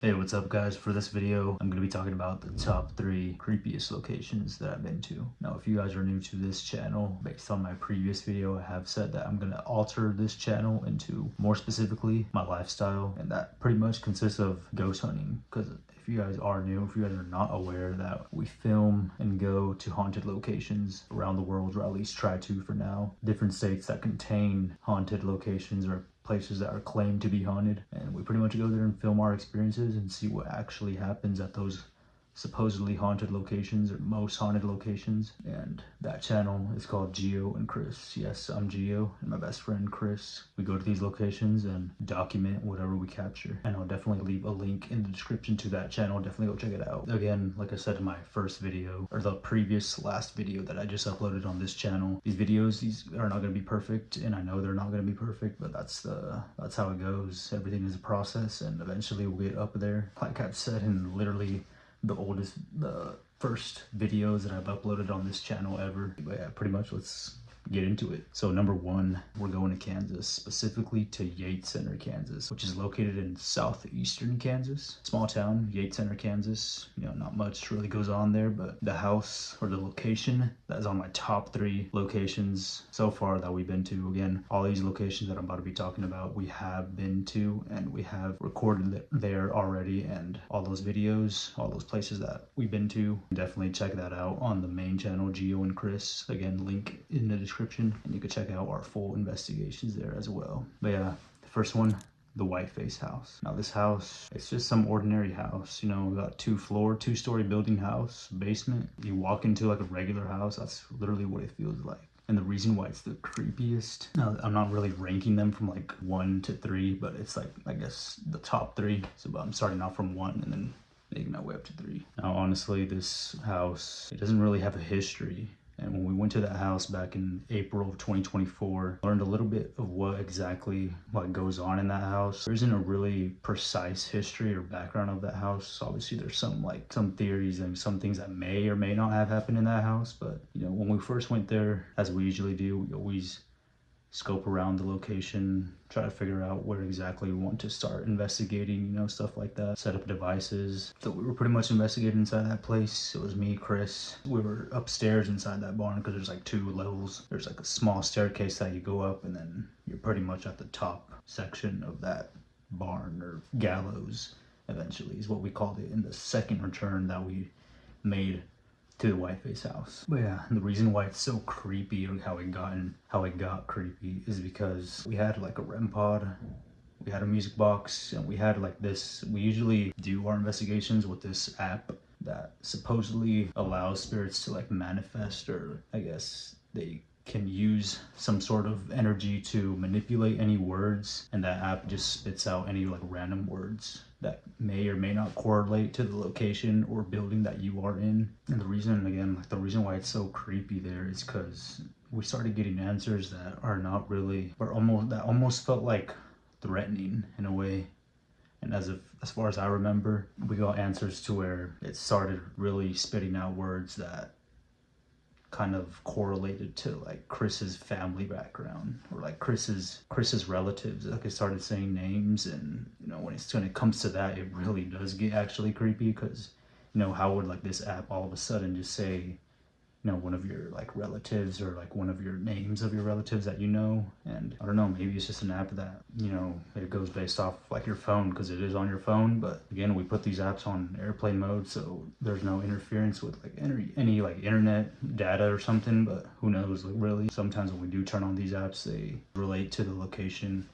Hey, what's up guys? For this video, I'm going to be talking about the top 3 creepiest locations that I've been to. Now, if you guys are new to this channel, based on my previous video, I have said that I'm going to alter this channel into more specifically my lifestyle, and that pretty much consists of ghost hunting. Because if you guys are new, if you guys are not aware that we film and go to haunted locations around the world, or at least try to for now, different states that contain haunted locations or places that are claimed to be haunted, and we pretty much go there and film our experiences and see what actually happens at those supposedly haunted locations or most haunted locations. And that channel is called Geo and Chris. Yes, I'm Geo and my best friend Chris. We go to these locations and document whatever we capture, and I'll definitely leave a link in the description to that channel. Definitely go check it out. Again, like I said in my first video, or the last video that I just uploaded on this channel, these are not going to be perfect, and I know they're not going to be perfect, but that's how it goes. Everything is a process, and eventually we'll get up there. Like I've said in literally the first videos that I've uploaded on this channel ever. But yeah, pretty much let's get into it. So number 1, we're going to Kansas, specifically to Yates Center, Kansas, which is located in southeastern Kansas. Small town, Yates Center, Kansas. You know, not much really goes on there, but the house or the location that is on my top 3 locations so far that we've been to. Again, all these locations that I'm about to be talking about, we have been to and we have recorded there already, and all those videos, all those places that we've been to, definitely check that out on the main channel, Geo and Chris. Again, link in the description, and you can check out our full investigations there as well. But yeah, the first one, the Whiteface house. Now this house, it's just some ordinary house. You know, we got 2-story building house, basement. You walk into like a regular house, that's literally what it feels like. And the reason why it's the creepiest, now I'm not really ranking them from like 1 to 3, but it's like, I guess, the top 3. So I'm starting off from 1 and then making my way up to 3. Now honestly, this house, it doesn't really have a history. And when we went to that house back in April of 2024, learned a little bit of what goes on in that house. There isn't a really precise history or background of that house. Obviously there's some theories and some things that may or may not have happened in that house. But you know, when we first went there, as we usually do, we always scope around the location, try to figure out where exactly we want to start investigating, you know, stuff like that. Set up devices. So we were pretty much investigating inside that place. It was me, Chris. We were upstairs inside that barn because there's like 2 levels. There's like a small staircase that you go up, and then you're pretty much at the top section of that barn, or gallows eventually is what we called it in the second return that we made to the Whiteface house. But yeah, the reason why it's so creepy, or how it got creepy, is because we had like a REM pod, we had a music box, and we had like this. We usually do our investigations with this app that supposedly allows spirits to like manifest, or I guess they can use some sort of energy to manipulate any words, and that app just spits out any like random words that may or may not correlate to the location or building that you are in. And the reason why it's so creepy there is because we started getting answers that are not really, or almost felt like threatening in a way. And as far as I remember, we got answers to where it started really spitting out words that kind of correlated to like Chris's family background, or like Chris's relatives. Like, it started saying names, and you know, when it comes to that, it really does get actually creepy, because you know, how would like this app all of a sudden just say, you know, one of your like relatives, or like one of your names of your relatives that you know? And I don't know, maybe it's just an app that, you know, it goes based off like your phone, because it is on your phone. But again, we put these apps on airplane mode, so there's no interference with like any like internet data or something. But who knows, like really, sometimes when we do turn on these apps, they relate to the location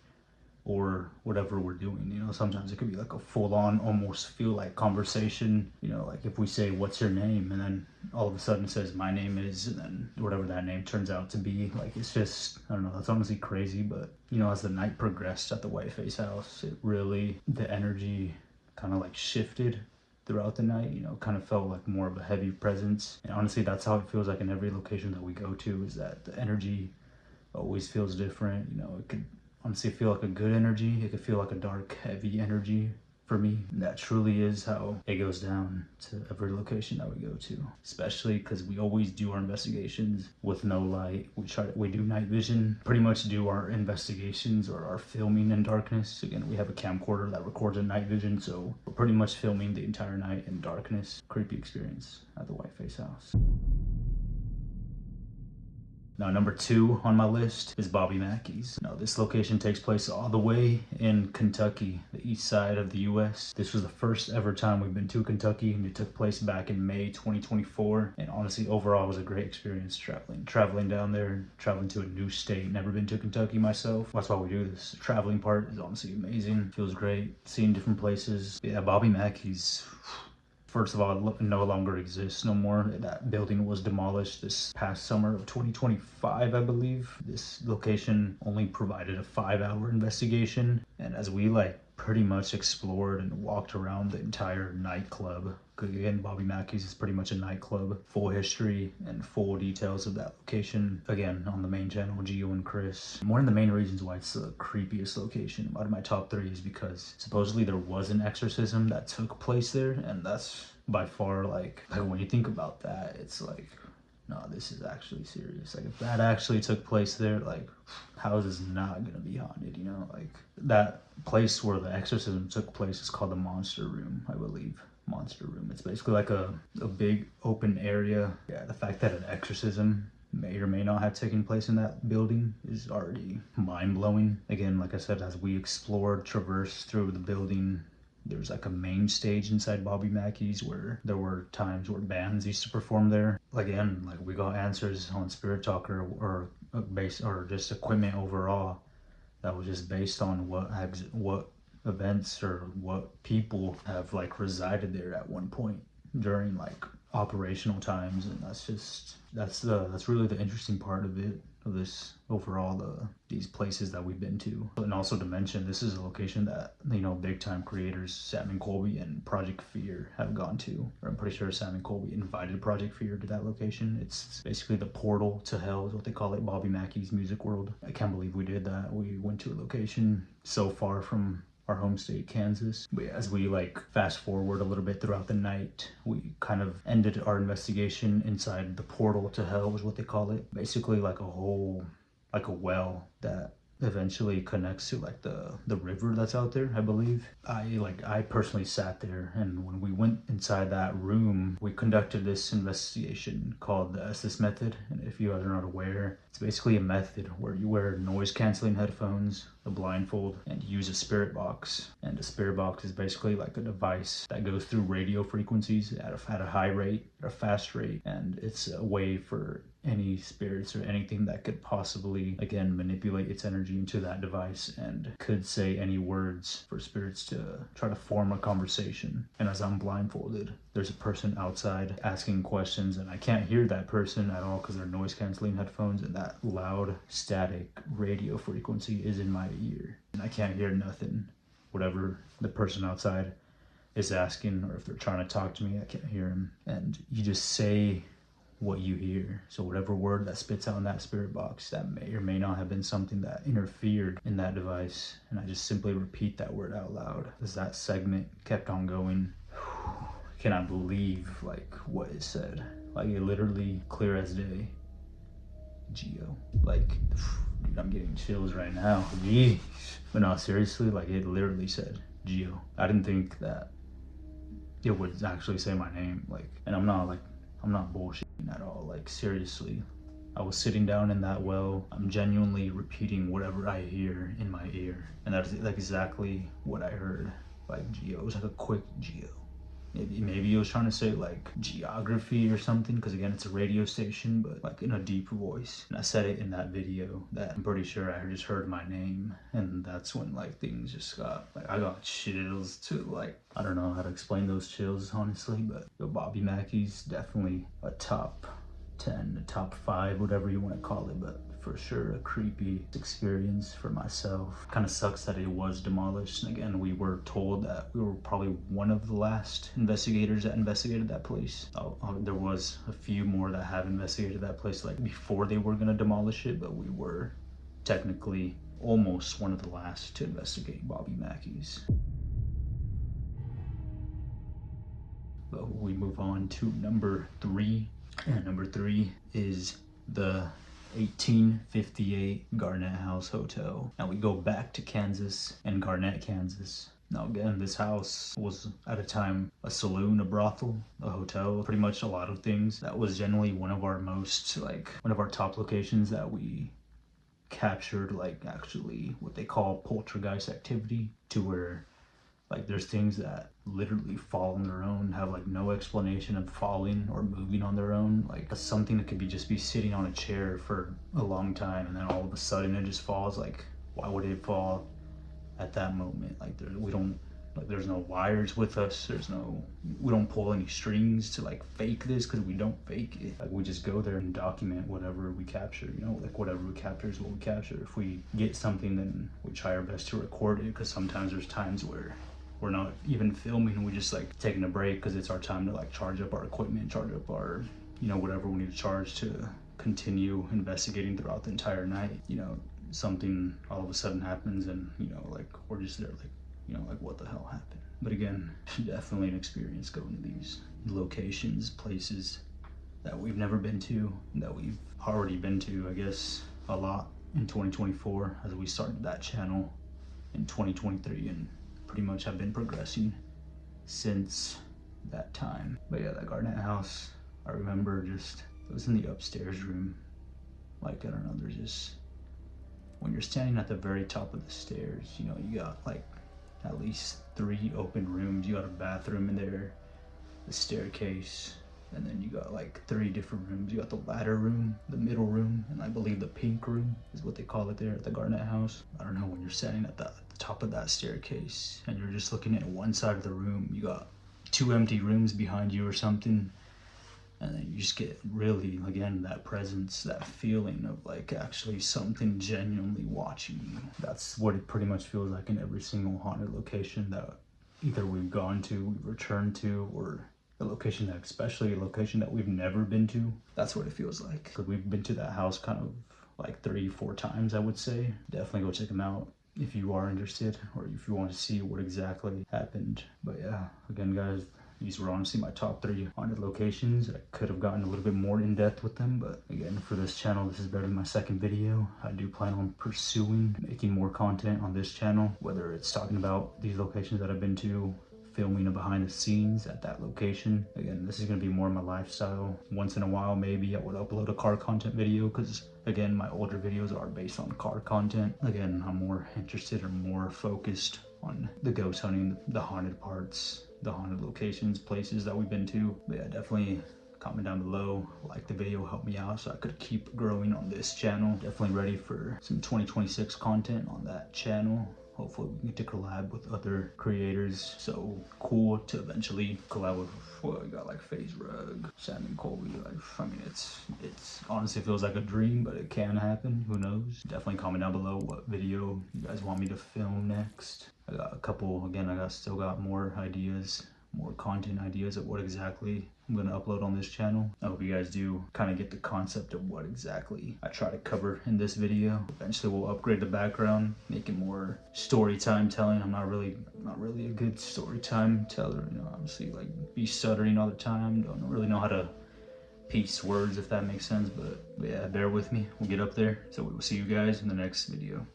or whatever we're doing. You know, sometimes it could be like a full-on, almost feel like conversation. You know, like if we say, what's your name, and then all of a sudden it says, my name is, and then whatever that name turns out to be. Like, it's just, I don't know, that's honestly crazy. But you know, as the night progressed at the Whiteface house, it really, the energy kind of like shifted throughout the night. You know, kind of felt like more of a heavy presence. And honestly, that's how it feels like in every location that we go to, is that the energy always feels different. You know, it could honestly feel like a good energy, it could feel like a dark, heavy energy, for me. And that truly is how it goes down to every location that we go to, especially because we always do our investigations with no light. We do night vision, pretty much do our investigations or our filming in darkness. Again, we have a camcorder that records in night vision, so we're pretty much filming the entire night in darkness. Creepy experience at the Whiteface house. Now, number 2 on my list is Bobby Mackey's. Now, this location takes place all the way in Kentucky, the east side of the US. This was the first ever time we've been to Kentucky, and it took place back in May 2024. And honestly, overall, it was a great experience traveling down there, traveling to a new state. Never been to Kentucky myself. That's why we do this. The traveling part is honestly amazing. Feels great. Seeing different places. Yeah, Bobby Mackey's. First of all, it no longer exists no more. That building was demolished this past summer of 2025, I believe. This location only provided a 5-hour investigation. And as we pretty much explored and walked around the entire nightclub, because again, Bobby Mackey's is pretty much a nightclub, full history and full details of that location. Again, on the main channel, Geo and Chris. One of the main reasons why it's the creepiest location out of my top 3 is because supposedly there was an exorcism that took place there, and that's by far like when you think about that, it's like, no, this is actually serious. Like, if that actually took place there, like, how is this not gonna be haunted, you know? Like, that place where the exorcism took place is called the Monster Room, I believe. Monster Room. It's basically like a big open area. Yeah, the fact that an exorcism may or may not have taken place in that building is already mind-blowing. Again, like I said, as we explored, traversed through the building, there's like a main stage inside Bobby Mackey's where there were times where bands used to perform there. Again, like, we got answers on Spirit Talker or just equipment overall that was just based on what events or what people have resided there at one point during operational times. And that's really the interesting part of this overall, these places that we've been to. And also to mention, this is a location that, you know, big time creators Sam and Colby and Project Fear have gone to. Or I'm pretty sure Sam and Colby invited Project Fear to that location. It's basically the portal to hell is what they call it, Bobby Mackey's Music World. I can't believe we did that. We went to a location so far from our home state, Kansas. But as we fast forward a little bit throughout the night, we kind of ended our investigation inside the portal to hell is what they call it. Basically like a well that eventually connects to the river that's out there, I believe. I personally sat there, and when we went inside that room, we conducted this investigation called the SS method. And if you guys are not aware, it's basically a method where you wear noise canceling headphones, a blindfold, and use a spirit box. And a spirit box is basically like a device that goes through radio frequencies at a high rate or a fast rate, and it's a way for any spirits or anything that could possibly, again, manipulate its energy into that device and could say any words for spirits to try to form a conversation. And as I'm blindfolded, there's a person outside asking questions, and I can't hear that person at all because they're noise canceling headphones, and that loud static radio frequency is in my ear, and I can't hear nothing. Whatever the person outside is asking, or if they're trying to talk to me, I can't hear them. And you just say what you hear. So whatever word that spits out in that spirit box, that may or may not have been something that interfered in that device, and I just simply repeat that word out loud. As that segment kept on going, I cannot believe what it said. It literally clear as day. Geo. Dude, I'm getting chills right now. Jeez. But no, seriously, it literally said Geo. I didn't think that it would actually say my name. And I'm not bullshitting at all. Seriously, I was sitting down in that well. I'm genuinely repeating whatever I hear in my ear, and that's exactly what I heard. Geo. It was a quick Geo. Maybe he was trying to say geography or something, because again, it's a radio station, but in a deep voice. And I said it in that video that I'm pretty sure I just heard my name, and that's when things just got I got chills too. I don't know how to explain those chills honestly, but Bobby Mackey's definitely a top 10, a top 5, whatever you want to call it, but for sure a creepy experience for myself. Kind of sucks that it was demolished, and again, we were told that we were probably one of the last investigators that investigated that place. There was a few more that have investigated that place before they were going to demolish it, but we were technically almost one of the last to investigate Bobby Mackey's. But we move on to number 3. And number 3 is the 1858 Garnett House Hotel. Now we go back to Kansas and Garnett, Kansas. Now again, this house was at a time a saloon, a brothel, a hotel, pretty much a lot of things. That was generally one of our top locations that we captured, like actually what they call poltergeist activity, to where like there's things that literally fall on their own, have like no explanation of falling or moving on their own. Like something that could just be sitting on a chair for a long time, and then all of a sudden it just falls. Like, why would it fall at that moment? Like there's no wires with us. We don't pull any strings to like fake this, because we don't fake it. Like we just go there and document whatever we capture, like whatever we capture is what we capture. If we get something, then we try our best to record it, because sometimes there's times where we're not even filming, we just like taking a break because it's our time to like charge up our equipment, charge up our, whatever we need to charge to continue investigating throughout the entire night. Something all of a sudden happens, and like we're just there like, like what the hell happened. But again, definitely an experience going to these locations, places that we've never been to, that we've already been to, I guess, a lot in 2024, as we started that channel in 2023, and pretty much have been progressing since that time. But yeah, that Garnett house, I remember it was in the upstairs room. Like, I don't know, there's just, when you're standing at the very top of the stairs, you got like at least 3 open rooms. You got a bathroom in there, the staircase, and then you got like 3 different rooms. You got the ladder room, the middle room, and I believe the pink room is what they call it there at the Garnett house. I don't know, when you're standing at the top of that staircase and you're just looking at one side of the room, you got 2 empty rooms behind you or something, and then you just get really, again, that presence, that feeling of like actually something genuinely watching you. That's what it pretty much feels like in every single haunted location that either we've gone to, we've returned to, or especially a location that we've never been to. That's what it feels like. Because we've been to that house kind of like 3-4 times, I would say. Definitely go check them out if you are interested, or if you want to see what exactly happened. But yeah, again guys, these were honestly my top 3 haunted locations. I could have gotten a little bit more in depth with them, but again, for this channel, this is barely my 2nd video. I do plan on pursuing making more content on this channel, whether it's talking about these locations that I've been to, filming a behind the scenes at that location. Again, this is going to be more of my lifestyle. Once in a while, maybe I would upload a car content video, because again, my older videos are based on car content. Again, I'm more interested or more focused on the ghost hunting, the haunted parts, the haunted locations, places that we've been to. But yeah, definitely comment down below, like the video, help me out so I could keep growing on this channel. Definitely ready for some 2026 content on that channel. Hopefully we get to collab with other creators. So cool to eventually collab with, well, you got like FaZe Rug, Sam and Colby. Like, I mean, it's honestly feels like a dream, but it can happen. Who knows? Definitely comment down below what video you guys want me to film next. I got a couple, again, still got more ideas, more content ideas of what exactly I'm going to upload on this channel. I hope you guys do kind of get the concept of what exactly I try to cover in this video. Eventually we'll upgrade the background, make it more story time telling. I'm not really a good story time teller, obviously, like be stuttering all the time, don't really know how to piece words, if that makes sense. But yeah, bear with me, we'll get up there. So we will see you guys in the next video.